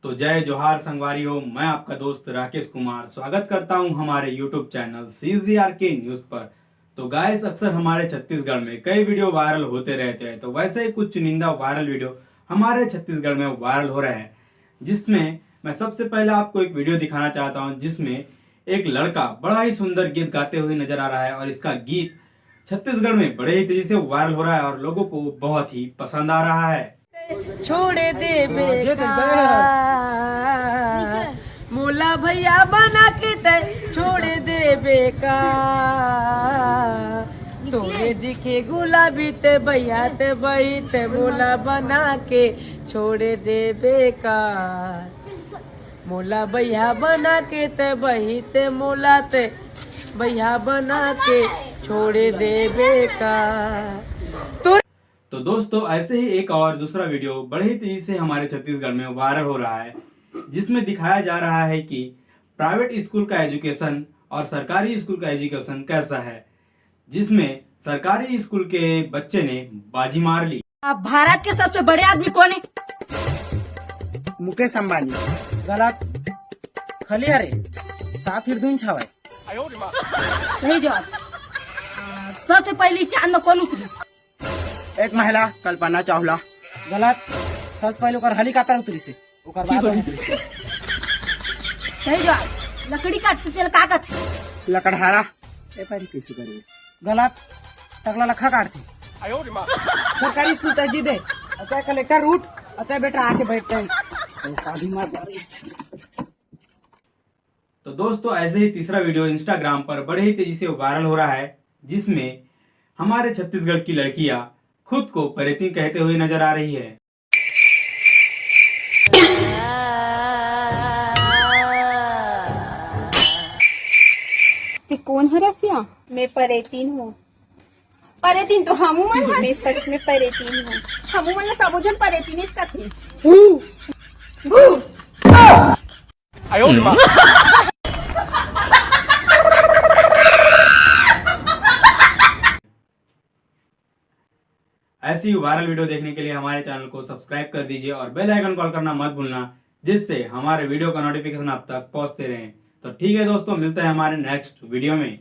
तो जय जोहार संगवारियों, मैं आपका दोस्त राकेश कुमार स्वागत करता हूं हमारे यूट्यूब चैनल CGRK न्यूज पर। तो गाइस, अक्सर हमारे छत्तीसगढ़ में कई वीडियो वायरल होते रहते हैं, तो वैसे ही कुछ चुनिंदा वायरल वीडियो हमारे छत्तीसगढ़ में वायरल हो रहे हैं, जिसमें मैं सबसे पहले आपको एक वीडियो दिखाना चाहता हूँ जिसमें एक लड़का बड़ा ही सुंदर गीत गाते हुए नजर आ रहा है और इसका गीत छत्तीसगढ़ में बड़े ही तेजी से वायरल हो रहा है और लोगों को बहुत ही पसंद आ रहा है। छोड़े दे बेकार मोला भैया बना के ते छोड़े दे बेकार तोरे दिखे गुलाबी ते भैया ते बही ते मोला बना के छोड़े दे बेकार मोला भैया बना के ते बही ते मोला ते भैया बना के छोड़े दे बेकार। तो दोस्तों, ऐसे ही एक और दूसरा वीडियो बड़े ही तेजी से हमारे छत्तीसगढ़ में वायरल हो रहा है, जिसमें दिखाया जा रहा है कि प्राइवेट स्कूल का एजुकेशन और सरकारी स्कूल का एजुकेशन कैसा है, जिसमें सरकारी स्कूल के बच्चे ने बाजी मार ली। भारत के सबसे बड़े आदमी कौन है? मुकेश अंबानी। गलत। खली हरे साफ हिरदुन छावे। सही जवाब। सबसे पहले चांद में कौन उतरी? एक महिला कल्पना चावला। गलत। सबसे पहले ओकर हेलीकॉप्टर उतरी से ओकर बाद उतरी से। सही जवाब। लकड़ी काट के का कहते? लकड़हारा। ए पर कैसे करेंगे? गलत। टकला लखा काटते। सरकारी स्कूल तर्जी दे अतः कलेक्टर रूट अतः बेटा आके बैठते हैं। तो दोस्तों, ऐसे ही तीसरा वीडियो इंस्टाग्राम पर बड़े ही तेजी से वायरल हो रहा है, जिसमें हमारे छत्तीसगढ़ की लड़कियां खुद को परेती कहते हुए नजर आ रही है। कौन है रसिया? मैं परेतीन हूँ। परेतीन तो हमू मन है। मैं सच में परेतीन हूँ। हमू मन सबो जन परेतीनेच कथे। ऐसी वायरल वीडियो देखने के लिए हमारे चैनल को सब्सक्राइब कर दीजिए और बेल आइकन कॉल करना मत भूलना, जिससे हमारे वीडियो का नोटिफिकेशन आप तक पहुंचते रहे। तो ठीक है दोस्तों, मिलते हैं हमारे नेक्स्ट वीडियो में।